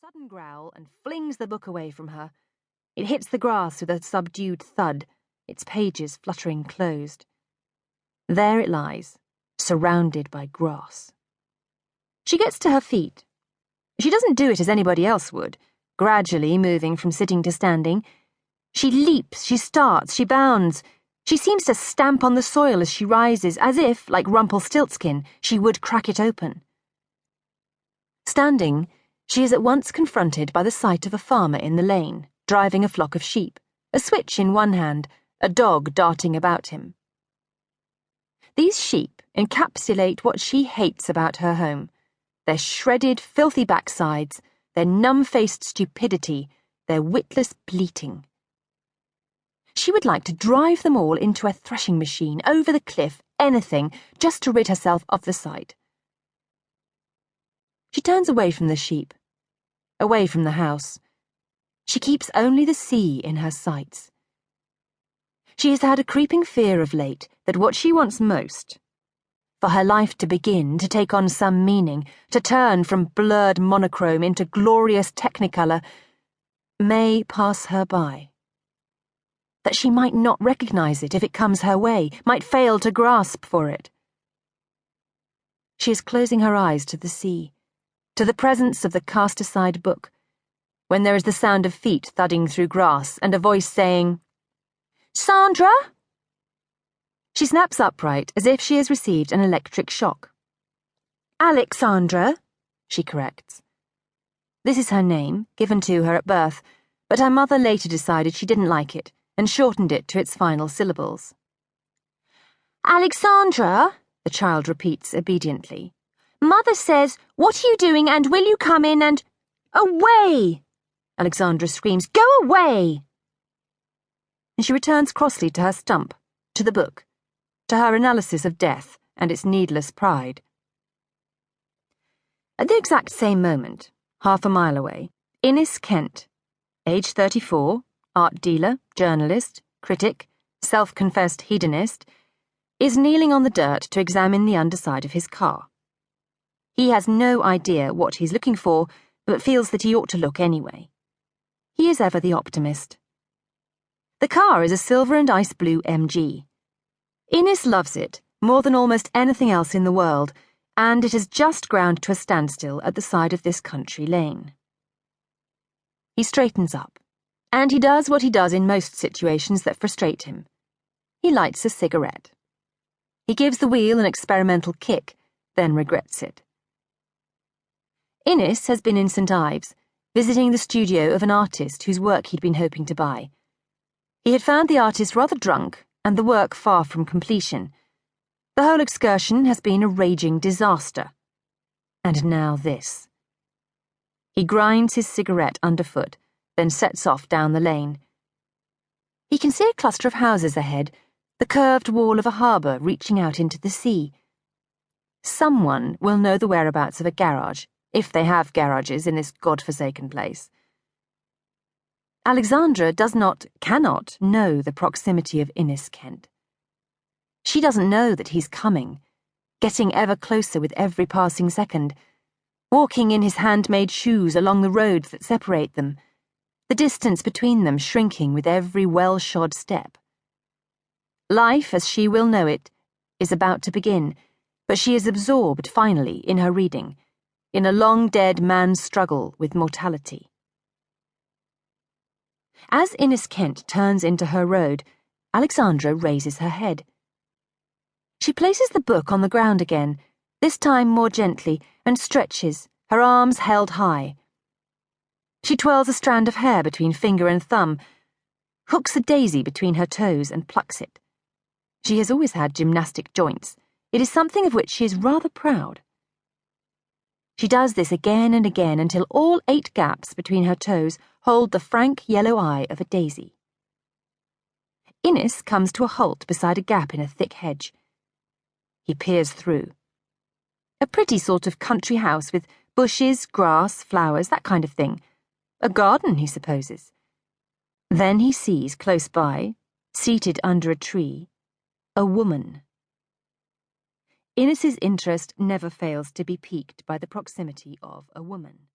sudden growl and flings the book away from her. It hits the grass with a subdued thud, its pages fluttering closed. There it lies, surrounded by grass. She gets to her feet. She doesn't do it as anybody else would, gradually moving from sitting to standing. She leaps, she starts, she bounds. She seems to stamp on the soil as she rises, as if, like Rumpelstiltskin, she would crack it open. Standing, she is at once confronted by the sight of a farmer in the lane, driving a flock of sheep, a switch in one hand, a dog darting about him. These sheep encapsulate what she hates about her home: their shredded, filthy backsides, their numb-faced stupidity, their witless bleating. She would like to drive them all into a threshing machine, over the cliff, anything, just to rid herself of the sight. She turns away from the sheep, away from the house. She keeps only the sea in her sights. She has had a creeping fear of late that what she wants most, for her life to begin, to take on some meaning, to turn from blurred monochrome into glorious technicolor, may pass her by. That she might not recognize it if it comes her way, might fail to grasp for it. She is closing her eyes to the sea, to the presence of the cast-aside book, when there is the sound of feet thudding through grass and a voice saying, "Sandra?" She snaps upright as if she has received an electric shock. "Alexandra," she corrects. This is her name, given to her at birth, but her mother later decided she didn't like it and shortened it to its final syllables. "Alexandra," the child repeats obediently. "Mother says, what are you doing, and will you come in and—" "Away!" Alexandra screams. "Go away!" And she returns crossly to her stump, to the book, to her analysis of death and its needless pride. At the exact same moment, half a mile away, Innes Kent, age 34, art dealer, journalist, critic, self-confessed hedonist, is kneeling on the dirt to examine the underside of his car. He has no idea what he's looking for, but feels that he ought to look anyway. He is ever the optimist. The car is a silver and ice blue MG. Innes loves it more than almost anything else in the world, and it has just ground to a standstill at the side of this country lane. He straightens up, and he does what he does in most situations that frustrate him. He lights a cigarette. He gives the wheel an experimental kick, then regrets it. Innes has been in St. Ives, visiting the studio of an artist whose work he'd been hoping to buy. He had found the artist rather drunk and the work far from completion. The whole excursion has been a raging disaster. And now this. He grinds his cigarette underfoot, then sets off down the lane. He can see a cluster of houses ahead, the curved wall of a harbour reaching out into the sea. Someone will know the whereabouts of a garage, if they have garages in this god-forsaken place. Alexandra cannot know the proximity of Innes Kent. She doesn't know that he's coming, getting ever closer with every passing second, walking in his handmade shoes along the roads that separate them, the distance between them shrinking with every well-shod step. Life, as she will know it, is about to begin, but she is absorbed, finally, in her reading, in a long-dead man's struggle with mortality. As Innes Kent turns into her road, Alexandra raises her head. She places the book on the ground again, this time more gently, and stretches, her arms held high. She twirls a strand of hair between finger and thumb, hooks a daisy between her toes and plucks it. She has always had gymnastic joints. It is something of which she is rather proud. She does this again and again until all 8 gaps between her toes hold the frank yellow eye of a daisy. Innes comes to a halt beside a gap in a thick hedge. He peers through. A pretty sort of country house with bushes, grass, flowers, that kind of thing. A garden, he supposes. Then he sees, close by, seated under a tree, a woman. Innes's interest never fails to be piqued by the proximity of a woman.